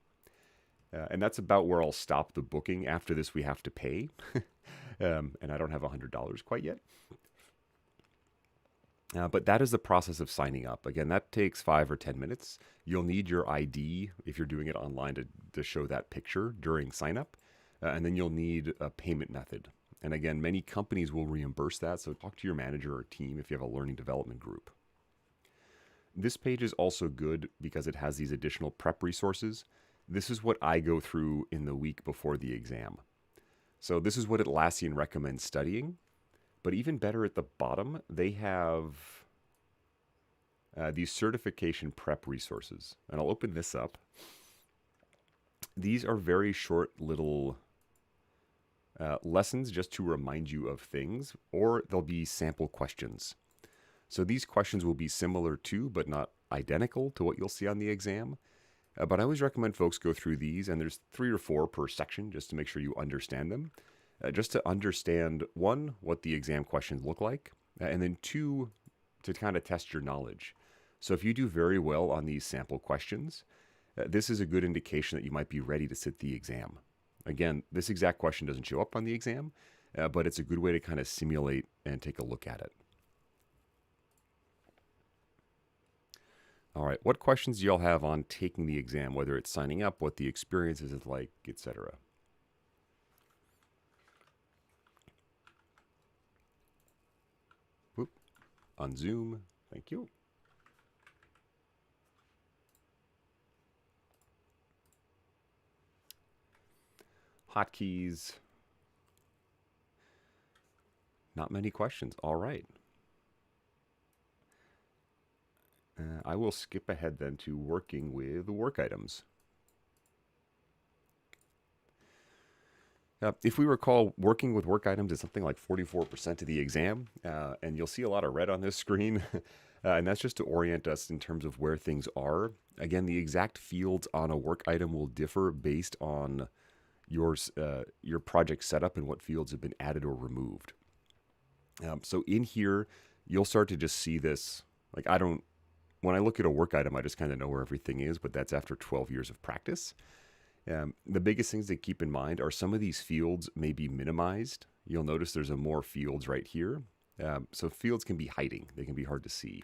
And that's about where I'll stop the booking. After this, we have to pay. And I don't have $100 quite yet. But that is the process of signing up. Again, that takes 5 or 10 minutes. You'll need your ID if you're doing it online to show that picture during sign up. And then you'll need a payment method. And again, many companies will reimburse that. So talk to your manager or team if you have a learning development group. This page is also good because it has these additional prep resources. This is what I go through in the week before the exam. So this is what Atlassian recommends studying. But even better at the bottom, they have these certification prep resources. And I'll open this up. These are very short little lessons just to remind you of things, or they'll be sample questions. So these questions will be similar to, but not identical to what you'll see on the exam. But I always recommend folks go through these, and there's 3 or 4 per section just to make sure you understand them. Just to understand, 1, what the exam questions look like, and then 2, to kind of test your knowledge. So if you do very well on these sample questions, this is a good indication that you might be ready to sit the exam. Again, this exact question doesn't show up on the exam, but it's a good way to kind of simulate and take a look at it. All right, what questions do y'all have on taking the exam, whether it's signing up, what the experience is like, etc.? Whoop. On Zoom, thank you. Hotkeys. Not many questions. All right. I will skip ahead then to working with work items. If we recall, working with work items is something like 44% of the exam, and you'll see a lot of red on this screen, and that's just to orient us in terms of where things are. Again, the exact fields on a work item will differ based on your project setup and what fields have been added or removed. So in here, you'll start to just see this. Like when I look at a work item, I just kind of know where everything is, but that's after 12 years of practice. The biggest things to keep in mind are some of these fields may be minimized. You'll notice there's more fields right here. So fields can be hiding. They can be hard to see.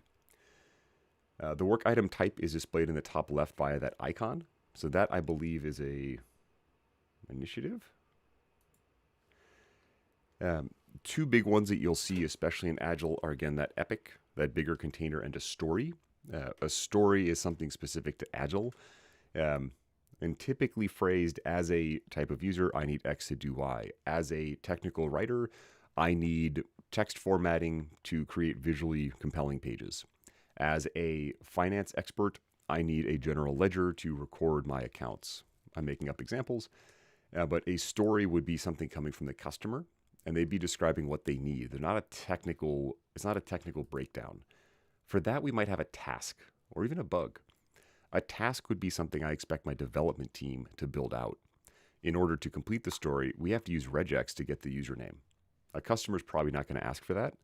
The work item type is displayed in the top left via that icon. So that, I believe, is a initiative. 2 big ones that you'll see, especially in Agile, are again that epic, that bigger container, and a story. A story is something specific to Agile, and typically phrased as a type of user, I need X to do Y. As a technical writer, I need text formatting to create visually compelling pages. As a finance expert, I need a general ledger to record my accounts. I'm making up examples, but a story would be something coming from the customer, and they'd be describing what they need. It's not a technical breakdown. For that, we might have a task or even a bug. A task would be something I expect my development team to build out. In order to complete the story, we have to use regex to get the username. A customer's probably not going to ask for that,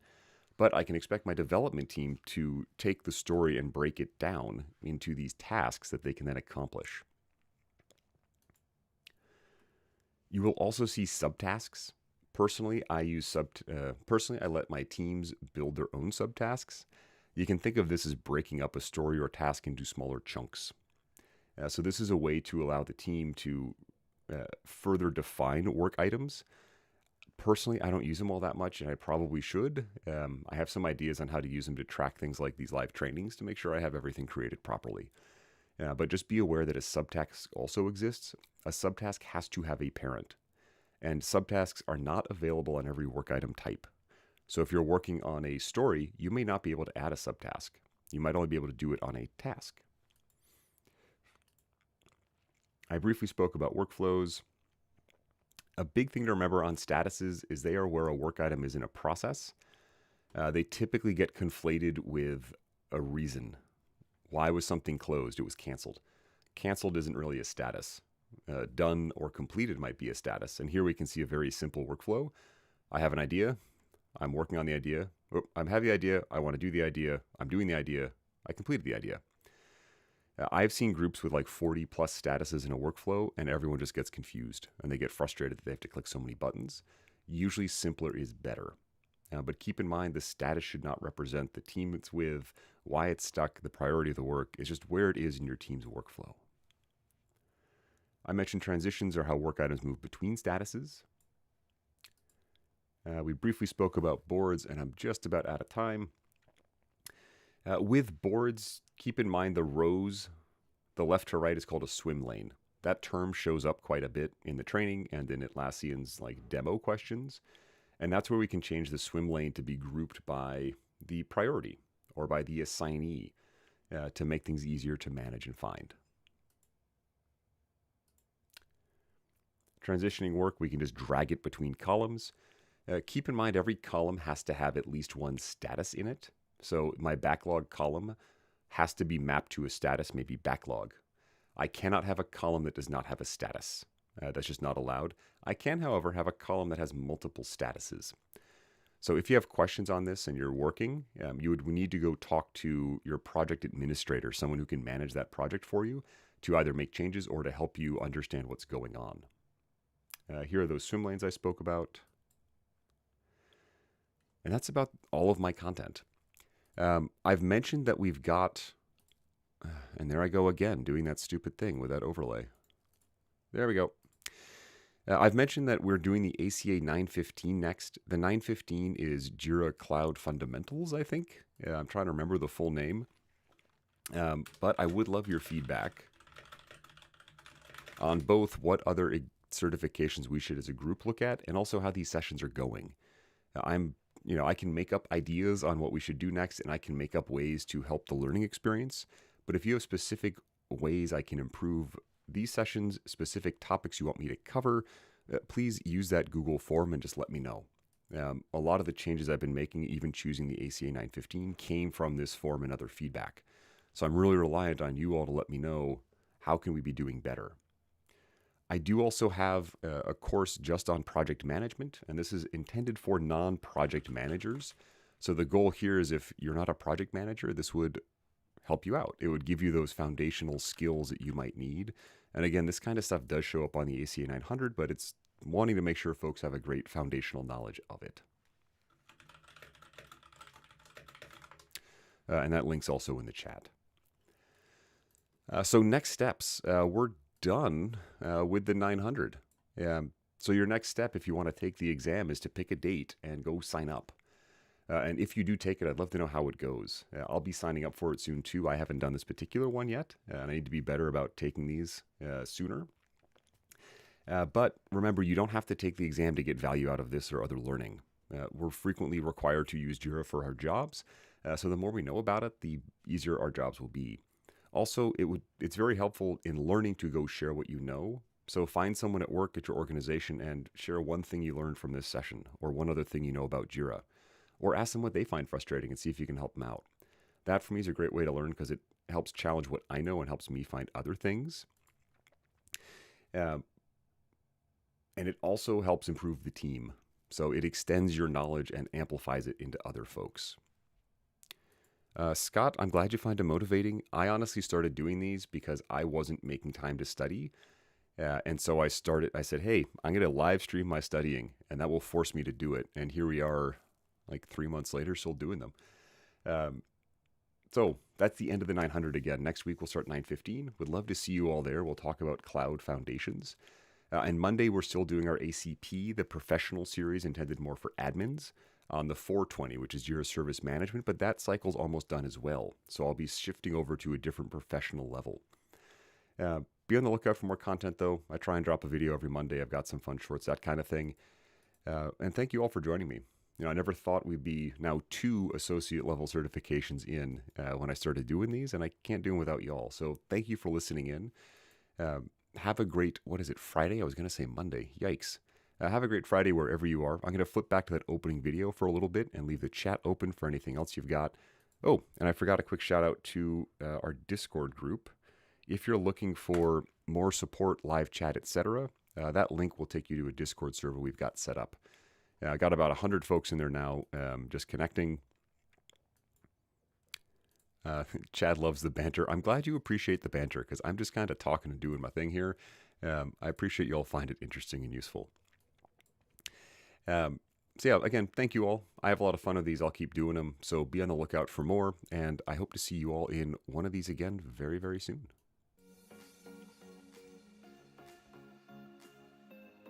but I can expect my development team to take the story and break it down into these tasks that they can then accomplish. You will also see subtasks. Personally, I let my teams build their own subtasks. You can think of this as breaking up a story or task into smaller chunks. So this is a way to allow the team to further define work items. Personally, I don't use them all that much, and I probably should. I have some ideas on how to use them to track things like these live trainings to make sure I have everything created properly. But just be aware that a subtask also exists. A subtask has to have a parent, and subtasks are not available on every work item type. So if you're working on a story, you may not be able to add a subtask. You might only be able to do it on a task. I briefly spoke about workflows. A big thing to remember on statuses is they are where a work item is in a process. They typically get conflated with a reason. Why was something closed? It was canceled. Canceled isn't really a status. Done or completed might be a status. And here we can see a very simple workflow. I have an idea. I'm working on the idea. I have the idea. I want to do the idea. I'm doing the idea. I completed the idea. I've seen groups with like 40 plus statuses in a workflow, and everyone just gets confused and they get frustrated that they have to click so many buttons. Usually simpler is better. But keep in mind the status should not represent the team it's with, why it's stuck, the priority of the work. It's just where it is in your team's workflow. I mentioned transitions are how work items move between statuses. We briefly spoke about boards, and I'm just about out of time. With boards, keep in mind the rows, the left to right is called a swim lane. That term shows up quite a bit in the training and in Atlassian's like demo questions. And that's where we can change the swim lane to be grouped by the priority or by the assignee to make things easier to manage and find. Transitioning work, we can just drag it between columns. Keep in mind every column has to have at least one status in it. So my backlog column has to be mapped to a status, maybe backlog. I cannot have a column that does not have a status. That's just not allowed. I can, however, have a column that has multiple statuses. So if you have questions on this and you're working, you would need to go talk to your project administrator, someone who can manage that project for you, to either make changes or to help you understand what's going on. Here are those swim lanes I spoke about. And that's about all of my content. I've mentioned that we've got, and there I go again, doing that stupid thing with that overlay. There we go. I've mentioned that we're doing the ACA-900 next. The 900 is Jira Cloud Fundamentals, I think. I'm trying to remember the full name. But I would love your feedback on both what other certifications we should as a group look at and also how these sessions are going. I can make up ideas on what we should do next, and I can make up ways to help the learning experience. But if you have specific ways I can improve these sessions, specific topics you want me to cover, please use that Google form and just let me know. A lot of the changes I've been making, even choosing the ACA-900, came from this form and other feedback. So I'm really reliant on you all to let me know how can we be doing better. I do also have a course just on project management, and this is intended for non-project managers. So the goal here is if you're not a project manager, this would help you out. It would give you those foundational skills that you might need. And again, this kind of stuff does show up on the ACA-900, but it's wanting to make sure folks have a great foundational knowledge of it. And that link's also in the chat. So next steps, we're done with the 900. So your next step, if you want to take the exam, is to pick a date and go sign up. And if you do take it, I'd love to know how it goes. I'll be signing up for it soon too. I haven't done this particular one yet, and I need to be better about taking these sooner. But remember, you don't have to take the exam to get value out of this or other learning. We're frequently required to use Jira for our jobs, so the more we know about it, the easier our jobs will be. Also, it's very helpful in learning to go share what you know. So find someone at work at your organization and share one thing you learned from this session or one other thing you know about Jira. Or ask them what they find frustrating and see if you can help them out. That for me is a great way to learn because it helps challenge what I know and helps me find other things. And it also helps improve the team. So it extends your knowledge and amplifies it into other folks. Scott, I'm glad you find it motivating. I honestly started doing these because I wasn't making time to study. And so I said, hey, I'm going to live stream my studying, and that will force me to do it. And here we are, like 3 months later, still doing them. So that's the end of the 900 again. Next week, we'll start 915. Would love to see you all there. We'll talk about cloud foundations. And Monday, we're still doing our ACP, the professional series intended more for admins, on the 420, which is Jira Service Management, but that cycle's almost done as well. So I'll be shifting over to a different professional level. Be on the lookout for more content, though. I try and drop a video every Monday. I've got some fun shorts, that kind of thing. And thank you all for joining me. I never thought we'd be now 2 associate level certifications in when I started doing these, and I can't do them without y'all. So thank you for listening in. Have a great, Friday? I was going to say Monday. Yikes. Have a great Friday wherever you are. I'm going to flip back to that opening video for a little bit and leave the chat open for anything else you've got. Oh, and I forgot a quick shout out to our Discord group. If you're looking for more support, live chat, etc., that link will take you to a Discord server we've got set up. I got about 100 folks in there now, just connecting. Chad loves the banter. I'm glad you appreciate the banter because I'm just kind of talking and doing my thing here. I appreciate you all find it interesting and useful. So yeah, again, thank you all. I have a lot of fun with these. I'll keep doing them. So be on the lookout for more. And I hope to see you all in one of these again very, very soon.